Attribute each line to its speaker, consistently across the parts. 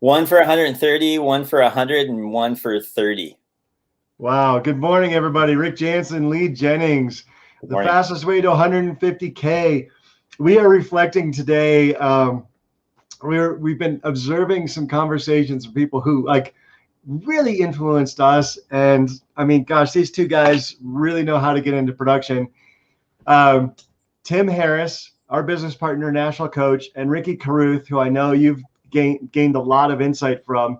Speaker 1: One for 130, one for 100, and one for 30.
Speaker 2: Wow. Good morning, everybody. Rick Jansen, Lee Jennings, the fastest way to 150K. We are reflecting today. We've been observing some conversations with people who really influenced us. And I mean, gosh, these two guys really know how to get into production. Tim Harris, our business partner, national coach, and Ricky Carruth, who I know you've gained a lot of insight from.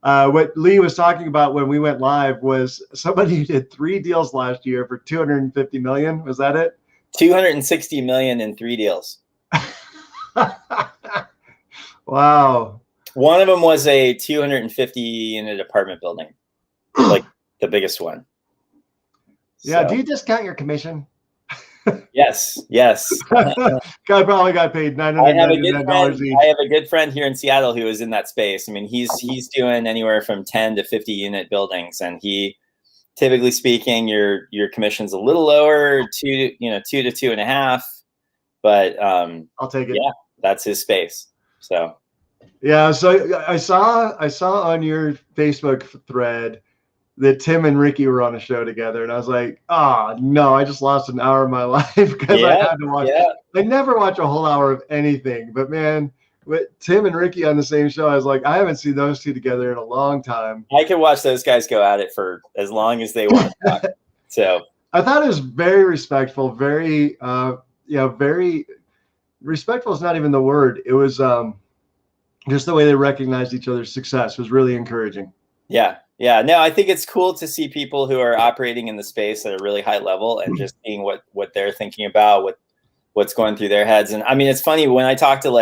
Speaker 2: What Lee was talking about when we went live was somebody who did 3 deals last year for 250 million. Was that it?
Speaker 1: 260 million in 3 deals.
Speaker 2: Wow.
Speaker 1: One of them was a 250 unit apartment building, like the biggest one.
Speaker 2: Yeah. So. Do you discount your commission?
Speaker 1: Yes.
Speaker 2: Guy probably got paid $999 each.
Speaker 1: I have a good friend here in Seattle who is in that space. I mean, he's doing anywhere from 10 to 50 unit buildings, and he, typically speaking, your commission's a little lower, 2 to 2.5, but
Speaker 2: I'll take it.
Speaker 1: Yeah, that's his space. So
Speaker 2: yeah, so I saw on your Facebook thread that Tim and Ricky were on a show together, and I was like, oh no, I just lost an hour of my life because I had to watch. Yeah. I never watch a whole hour of anything, but man, with Tim and Ricky on the same show, I was like, I haven't seen those two together in a long time.
Speaker 1: I could watch those guys go at it for as long as they want to talk. So
Speaker 2: I thought it was very respectful, very very respectful is not even the word. It was just the way they recognized each other's success was really encouraging.
Speaker 1: Yeah. No, I think it's cool to see people who are operating in the space at a really high level and just seeing what they're thinking about, what's going through their heads. And I mean, it's funny when I talk to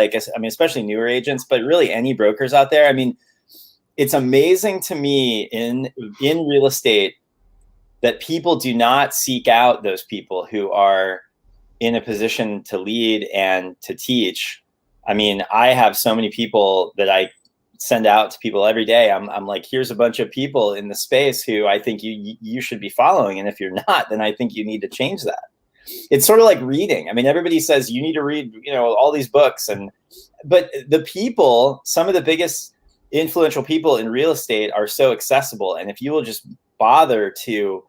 Speaker 1: especially newer agents, but really any brokers out there. I mean, it's amazing to me in real estate that people do not seek out those people who are in a position to lead and to teach. I mean, I have so many people that I send out to people every day. I'm like, here's a bunch of people in the space who I think you should be following. And if you're not, then I think you need to change that. It's sort of like reading. I mean, everybody says you need to read, all these books, but the people, some of the biggest influential people in real estate are so accessible. And if you will just bother to,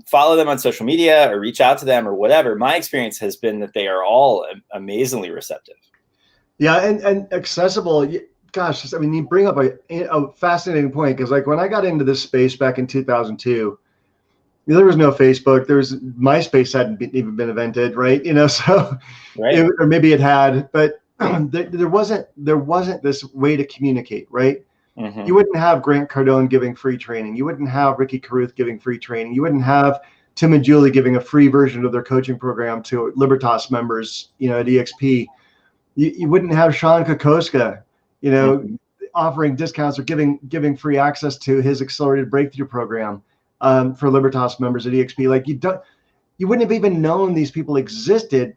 Speaker 1: follow them on social media or reach out to them or whatever, my experience has been that they are all amazingly receptive.
Speaker 2: Yeah. And accessible. Gosh, I mean, you bring up a fascinating point, because when I got into this space back in 2002, there was no Facebook. MySpace hadn't even been invented, right? So, right. Or maybe it had, but there wasn't this way to communicate, right? Mm-hmm. You wouldn't have Grant Cardone giving free training. You wouldn't have Ricky Carruth giving free training. You wouldn't have Tim and Julie giving a free version of their coaching program to Libertas members, at EXP. You wouldn't have Sean Kokoska, mm-hmm. offering discounts or giving free access to his accelerated breakthrough program for Libertas members at EXP. You wouldn't have even known these people existed,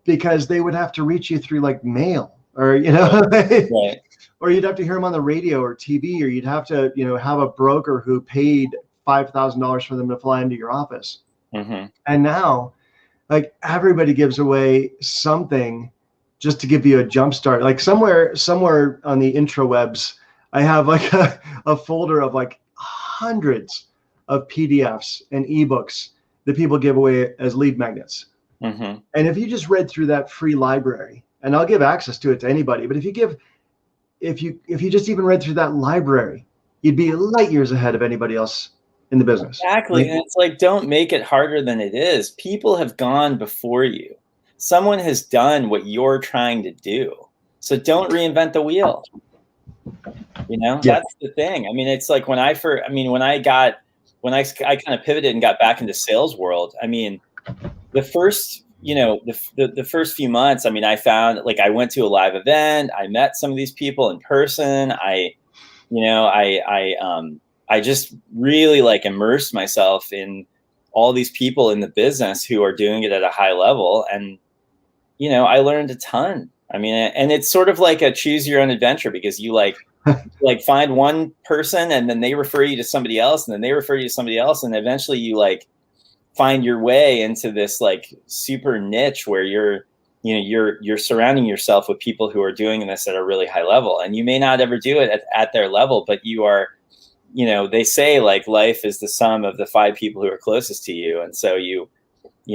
Speaker 2: because they would have to reach you through mail or right. Or you'd have to hear them on the radio or TV, or you'd have to have a broker who paid $5,000 for them to fly into your office. Mm-hmm. And now everybody gives away something just to give you a jump start. Somewhere on the intrawebs, I have a folder of hundreds of PDFs and ebooks that people give away as lead magnets. Mm-hmm. And if you just read through that free library, and I'll give access to it to anybody, but if you just even read through that library, you'd be light years ahead of anybody else in the business.
Speaker 1: Exactly. And it's don't make it harder than it is. People have gone before you. Someone has done what you're trying to do. So don't reinvent the wheel. Yeah. That's the thing. I mean, it's when I kind of pivoted and got back into sales world, I mean, the first, the first few months, I mean, I found I went to a live event, I met some of these people in person. I just really immersed myself in all these people in the business who are doing it at a high level. And, I learned a ton. I mean, and it's sort of like a choose your own adventure, because you find one person and then they refer you to somebody else, and then they refer you to somebody else. And eventually you find your way into this super niche where you're you know, you're surrounding yourself with people who are doing this at a really high level, and you may not ever do it at their level, but you are, you know, they say like life is the sum of the 5 people who are closest to you. And so you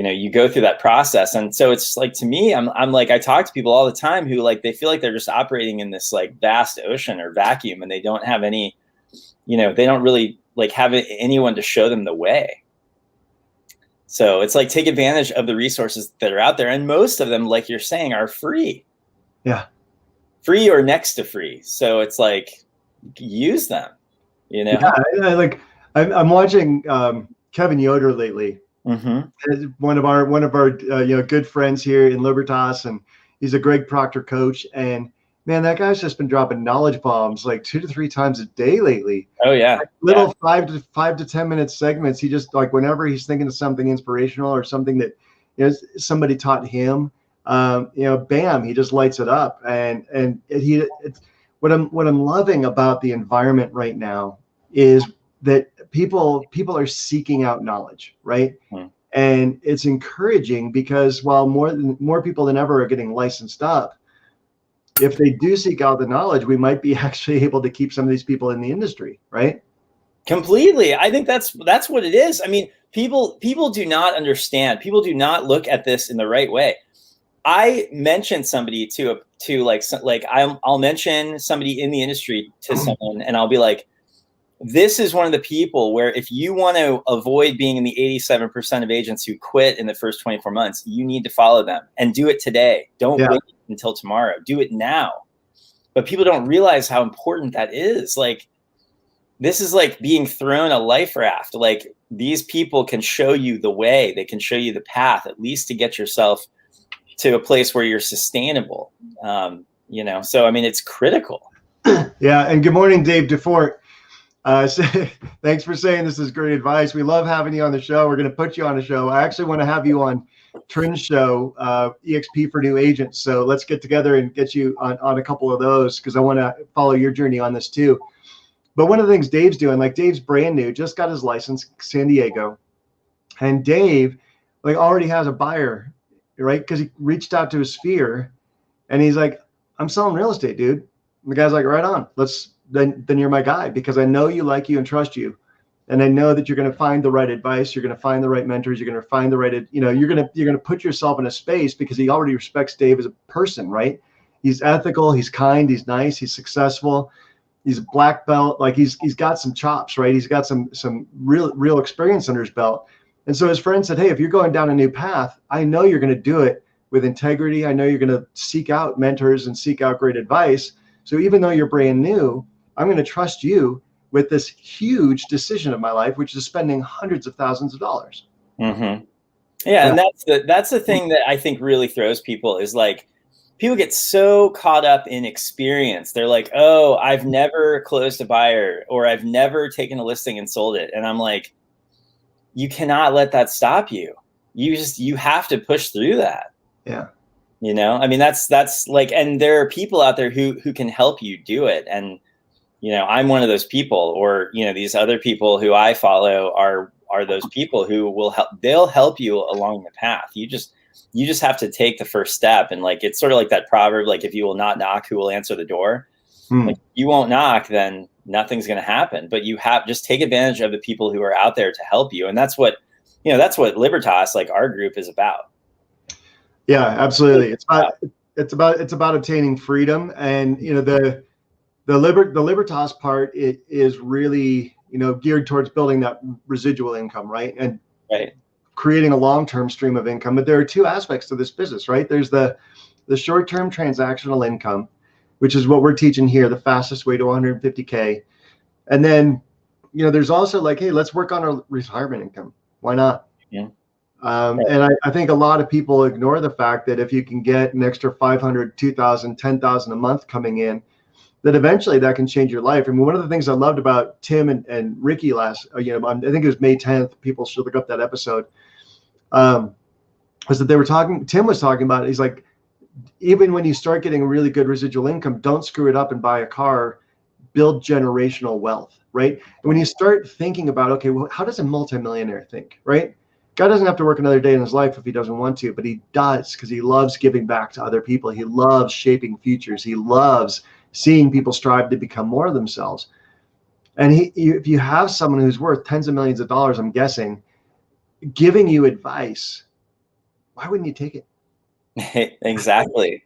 Speaker 1: know, you go through that process. And so it's like, to me, I'm like, I talk to people all the time who like, they feel like they're just operating in this like vast ocean or vacuum, and they don't have any, you know, they don't really like have anyone to show them the way. So it's like, take advantage of the resources that are out there. And most of them, like you're saying, are free.
Speaker 2: Yeah.
Speaker 1: Free or next to free. So it's like, use them, you know?
Speaker 2: Yeah, I'm watching Kevin Yoder lately.
Speaker 1: Mm-hmm.
Speaker 2: One of our you know, good friends here in Libertas, and he's a Greg Proctor coach. And man, that guy's just been dropping knowledge bombs like 2 to 3 times a day lately.
Speaker 1: Oh yeah,
Speaker 2: like little 5 to 10 minute segments. He just, like, whenever he's thinking of something inspirational or something that, you know, somebody taught him, you know, bam, he just lights it up. And it's what I'm loving about the environment right now is that people are seeking out knowledge, right?
Speaker 1: Mm-hmm.
Speaker 2: And it's encouraging because while more people than ever are getting licensed up, if they do seek out the knowledge, we might be actually able to keep some of these people in the industry, right?
Speaker 1: Completely. I think that's what it is. I mean, people do not understand. People do not look at this in the right way. I mentioned somebody to I'll mention somebody in the industry to someone, and I'll be like, this is one of the people where if you want to avoid being in the 87% of agents who quit in the first 24 months, you need to follow them and do it today. Don't wait until tomorrow. Do it now. But people don't realize how important that is. Like, this is like being thrown a life raft. Like, these people can show you the way. They can show you the path, at least to get yourself to a place where you're sustainable. You know, so I mean, it's critical.
Speaker 2: Yeah. And good morning, Dave DeFort. Thanks for saying this is great advice. We love having you on the show. We're going to put you on the show. I actually want to have you on Trin's show, EXP for New Agents. So let's get together and get you on a couple of those, because I want to follow your journey on this too. But one of the things Dave's doing, like, Dave's brand new, just got his license, San Diego. And Dave, like, already has a buyer, right? Because he reached out to his sphere and he's like, I'm selling real estate, dude. And the guy's like, right on. Then you're my guy, because I know you, like you, and trust you. And I know that you're going to find the right advice. You're going to find the right mentors. You're going to find the right, you know, you're going to put yourself in a space, because he already respects Dave as a person, right? He's ethical. He's kind. He's nice. He's successful. He's a black belt. Like, he's got some chops, right? He's got some real experience under his belt. And so his friend said, hey, if you're going down a new path, I know you're going to do it with integrity. I know you're going to seek out mentors and seek out great advice. So even though you're brand new, I'm going to trust you with this huge decision of my life, which is spending hundreds of thousands of dollars.
Speaker 1: Mm-hmm. Yeah. And that's the thing that I think really throws people, is like, people get so caught up in experience. They're like, oh, I've never closed a buyer, or I've never taken a listing and sold it. And I'm like, you cannot let that stop you. You have to push through that.
Speaker 2: Yeah.
Speaker 1: You know, I mean, that's like, and there are people out there who can help you do it. And, you know, I'm one of those people, or, you know, these other people who I follow are those people who will help. They'll help you along the path. You just have to take the first step. And like, it's sort of like that proverb, like, if you will not knock, who will answer the door? Like, you won't knock, then nothing's going to happen. But you have, just take advantage of the people who are out there to help you. And that's what Libertas, like our group, is about.
Speaker 2: Yeah, absolutely. It's about obtaining freedom. And, you know, the Libertas part, it is really, you know, geared towards building that residual income, right? And creating a long-term stream of income. But there are 2 aspects to this business, right? There's the short-term transactional income, which is what we're teaching here, the fastest way to 150K. And then, you know, there's also like, hey, let's work on our retirement income. Why not?
Speaker 1: Yeah.
Speaker 2: And I think a lot of people ignore the fact that if you can get an extra 500, 2,000, 10,000 a month coming in, that eventually that can change your life. I mean, one of the things I loved about Tim and Ricky last, you know, I think it was May 10th, people should look up that episode, was that they were talking, Tim was talking about it. He's like, even when you start getting really good residual income, don't screw it up and buy a car, build generational wealth, right? And when you start thinking about, okay, well, how does a multimillionaire think, right? Guy doesn't have to work another day in his life if he doesn't want to, but he does because he loves giving back to other people. He loves shaping futures. He loves seeing people strive to become more of themselves. And if you have someone who's worth tens of millions of dollars, I'm guessing, giving you advice, why wouldn't you take it?
Speaker 1: Exactly.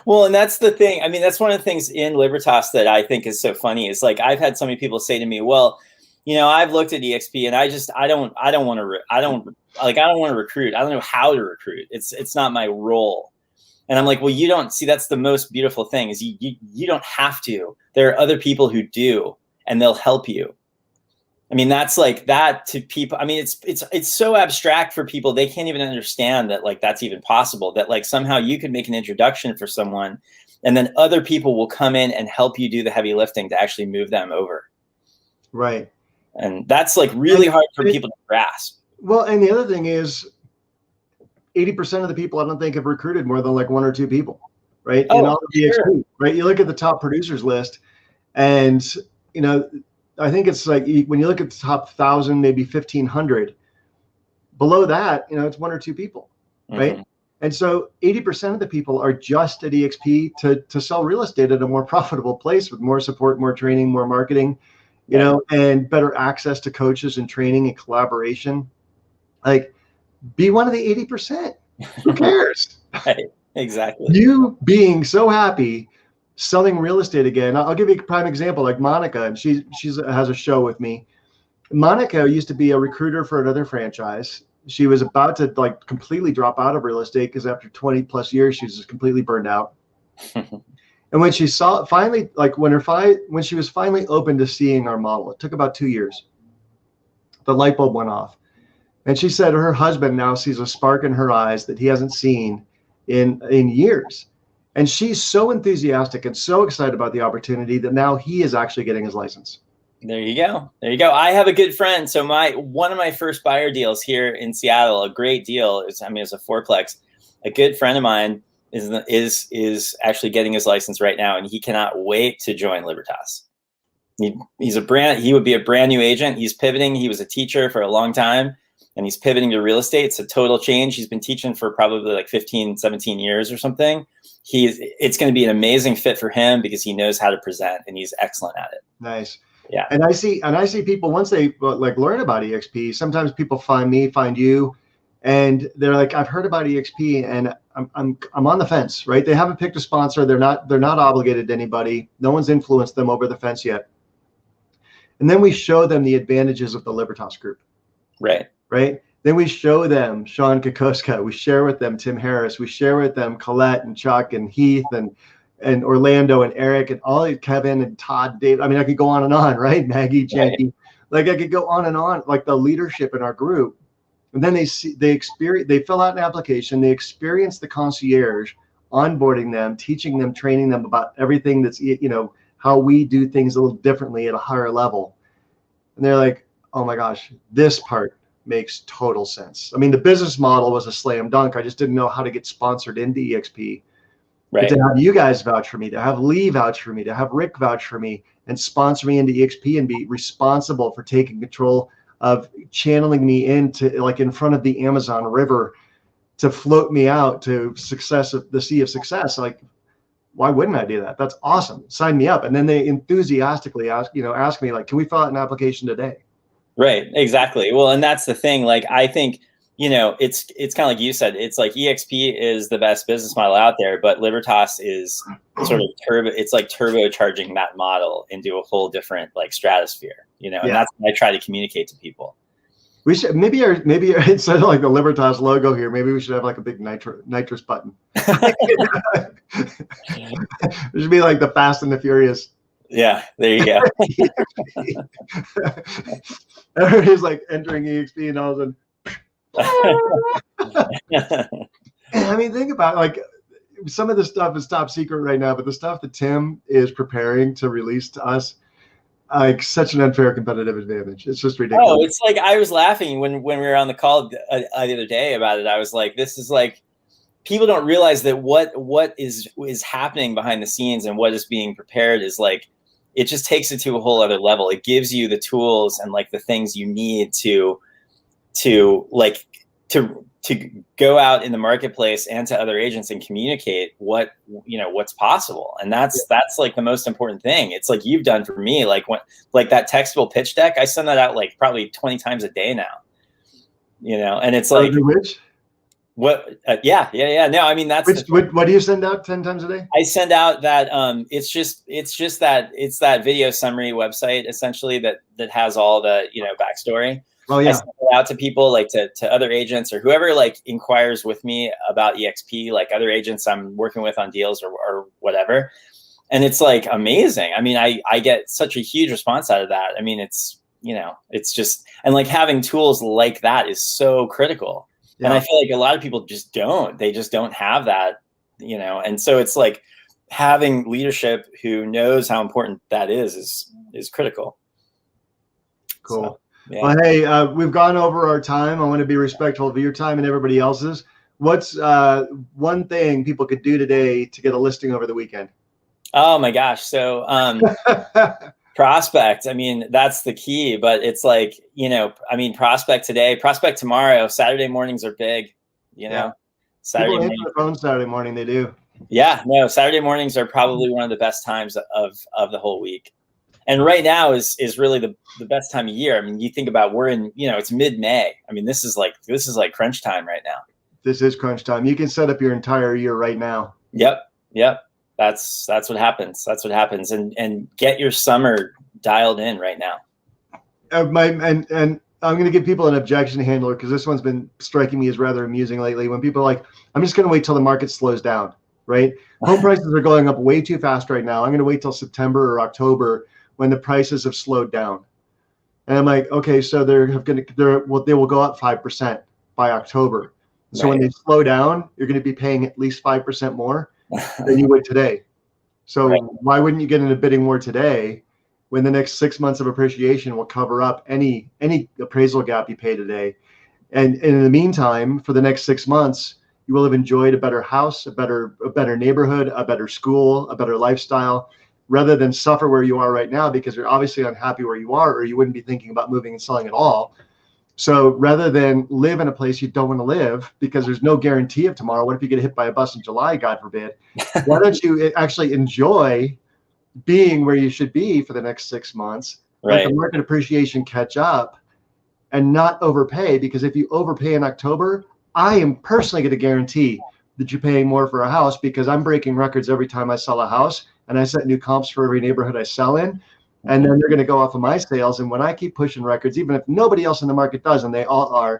Speaker 1: Well, and that's the thing. I mean, that's one of the things in Libertas that I think is so funny is like, I've had so many people say to me, well, I've looked at EXP and I don't want to recruit. I don't know how to recruit. It's not my role. And I'm like, well, you don't see, that's the most beautiful thing is you don't have to. There are other people who do, and they'll help you. I mean, that's like that to people. I mean, it's so abstract for people. They can't even understand that like that's even possible, that like somehow you could make an introduction for someone and then other people will come in and help you do the heavy lifting to actually move them over.
Speaker 2: Right.
Speaker 1: And that's like really hard for people to grasp.
Speaker 2: Well, and the other thing is 80% of the people I don't think have recruited more than like one or two people, right?
Speaker 1: Oh,
Speaker 2: in all of the
Speaker 1: sure.
Speaker 2: EXP, right? You look at the top producers list and, I think it's like when you look at the top 1,000, maybe 1,500, below that, it's one or two people, right? Mm-hmm. And so 80% of the people are just at EXP to sell real estate at a more profitable place with more support, more training, more marketing, and better access to coaches and training and collaboration. Like, be one of the 80%. Who cares?
Speaker 1: Right. Exactly.
Speaker 2: You being so happy selling real estate again. I'll give you a prime example, like Monica, and she has a show with me. Monica used to be a recruiter for another franchise. She was about to like completely drop out of real estate because after 20 plus years, she was just completely burned out. And when she saw finally, like when she was finally open to seeing our model, it took about 2 years. The light bulb went off. And she said her husband now sees a spark in her eyes that he hasn't seen in years. And she's so enthusiastic and so excited about the opportunity that now he is actually getting his license.
Speaker 1: There you go. I have a good friend. So one of my first buyer deals here in Seattle, a great deal. It's a fourplex. A good friend of mine is actually getting his license right now, and he cannot wait to join Libertas. He would be a brand new agent. He's pivoting. He was a teacher for a long time, and he's pivoting to real estate. It's a total change. He's been teaching for probably like 15, 17 years or something. It's going to be an amazing fit for him because he knows how to present and he's excellent at it.
Speaker 2: Nice.
Speaker 1: Yeah.
Speaker 2: And I see people once they like learn about EXP, sometimes people find you, and they're like, I've heard about EXP and I'm on the fence, right? They haven't picked a sponsor. They're not obligated to anybody. No one's influenced them over the fence yet. And then we show them the advantages of the Libertas group.
Speaker 1: Right.
Speaker 2: Then we show them Sean Kokoska. We share with them Tim Harris. We share with them Colette and Chuck and Heath and Orlando and Eric and Kevin and Todd, Dave. I mean, I could go on and on, right? Maggie, Jackie. Right. Like I could go on and on, like the leadership in our group. And then they fill out an application. They experience the concierge, onboarding them, teaching them, training them about everything that's, how we do things a little differently at a higher level. And they're like, oh my gosh, this part makes total sense. I mean, the business model was a slam dunk. I just didn't know how to get sponsored into EXP. Right. But to have you guys vouch for me, to have Lee vouch for me, to have Rick vouch for me and sponsor me into EXP and be responsible for taking control of channeling me into like in front of the Amazon River to float me out to success of the sea of success. Like, why wouldn't I do that? That's awesome. Sign me up. And then they enthusiastically ask me like, can we fill out an application today?
Speaker 1: Right. Exactly. Well, and that's the thing. Like, I think, it's kind of like you said, it's like EXP is the best business model out there, but Libertas is sort of it's like turbocharging that model into a whole different like stratosphere, and that's what I try to communicate to people.
Speaker 2: We should maybe instead of like the Libertas logo here, maybe we should have like a big nitrous button. It should be like the Fast and the Furious.
Speaker 1: Yeah, there you go.
Speaker 2: Everybody's like entering EXP and all of a sudden. I mean, think about like some of the stuff is top secret right now, but the stuff that Tim is preparing to release to us, like such an unfair competitive advantage. It's just ridiculous.
Speaker 1: Oh, it's like I was laughing when we were on the call the other day about it. I was like, this is like, people don't realize that what is happening behind the scenes and what is being prepared is like, it just takes it to a whole other level. It gives you the tools and like the things you need to to like to go out in the marketplace and to other agents and communicate what, you know, what's possible. And that's like the most important thing. It's like you've done for me, like when, like that textable pitch deck, I send that out like probably 20 times a day now, you know, and it's like,
Speaker 2: which?
Speaker 1: What? Yeah. No, I mean, that's
Speaker 2: what do you send out 10 times a day?
Speaker 1: I send out that it's just that video summary website essentially that has all the, you know, backstory.
Speaker 2: Oh yeah.
Speaker 1: I send it out to people, like to other agents or whoever like inquires with me about EXP, like other agents I'm working with on deals or whatever. And it's like amazing. I mean, I get such a huge response out of that. I mean, it's, you know, it's just, and like having tools like that is so critical. Yeah. And I feel like a lot of people just don't, they just don't have that, you know? And so it's like having leadership who knows how important that is critical.
Speaker 2: Cool.
Speaker 1: So, yeah.
Speaker 2: Well, hey, we've gone over our time. I want to be respectful of your time and everybody else's. What's one thing people could do today to get a listing over the weekend?
Speaker 1: Oh my gosh. So, prospect. I mean, that's the key, but it's like, you know, I mean, prospect today, prospect tomorrow. Saturday mornings are big, you know. Saturday morning.
Speaker 2: People answer the phone Saturday morning, they do.
Speaker 1: Yeah, no, Saturday mornings are probably one of the best times of the whole week. And right now is really the best time of year. I mean, you think about, we're in, you know, it's mid-May. I mean, this is like crunch time right now.
Speaker 2: This is crunch time. You can set up your entire year right now.
Speaker 1: Yep. That's what happens. That's what happens. And get your summer dialed in right now.
Speaker 2: And I'm going to give people an objection handler because this one's been striking me as rather amusing lately. When people are like, I'm just going to wait till the market slows down, right? Home prices are going up way too fast right now. I'm going to wait till September or October when the prices have slowed down. And I'm like, okay, so they will go up 5% by October. So when they slow down, you're going to be paying at least 5% more than you would today. So why wouldn't you get into bidding war today when the next 6 months of appreciation will cover up any appraisal gap you pay today? And in the meantime, for the next 6 months, you will have enjoyed a better house, a better neighborhood, a better school, a better lifestyle, rather than suffer where you are right now because you're obviously unhappy where you are, or you wouldn't be thinking about moving and selling at all. So rather than live in a place you don't want to live because there's no guarantee of tomorrow, what if you get hit by a bus in July, God forbid? Why don't you actually enjoy being where you should be for the next 6 months, let the market appreciation catch up and not overpay? Because if you overpay in October, I am personally going to guarantee that you're paying more for a house because I'm breaking records every time I sell a house and I set new comps for every neighborhood I sell in. And then they're going to go off of my sales. And when I keep pushing records, even if nobody else in the market does, and they all are,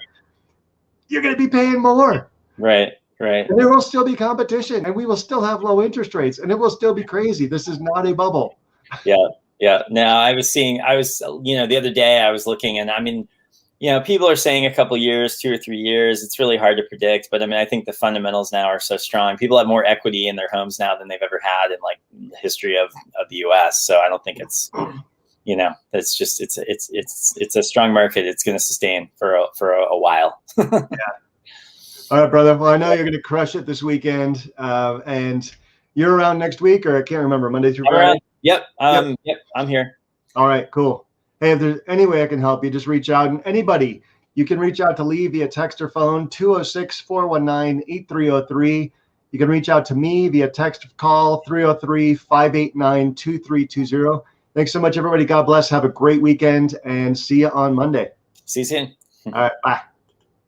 Speaker 2: you're going to be paying more.
Speaker 1: Right.
Speaker 2: And there will still be competition, and we will still have low interest rates, and it will still be crazy. This is not a bubble.
Speaker 1: Yeah. Now I was, you know, the other day I was looking, and I mean, you know, people are saying a couple years, 2 or 3 years. It's really hard to predict, but I mean, I think the fundamentals now are so strong. People have more equity in their homes now than they've ever had in like the history of the U.S. So I don't think it's, you know, it's just it's a strong market. It's going to sustain for a while.
Speaker 2: Yeah. All right, brother. Well, I know you're going to crush it this weekend, and you're around next week, or I can't remember, Monday through Friday.
Speaker 1: Yep. I'm here.
Speaker 2: All right, cool. Hey, if there's any way I can help you, just reach out. And anybody, you can reach out to Lee via text or phone, 206-419-8303. You can reach out to me via text or call, 303-589-2320. Thanks so much, everybody. God bless. Have a great weekend, and see you on Monday.
Speaker 1: See you soon.
Speaker 2: All right, bye.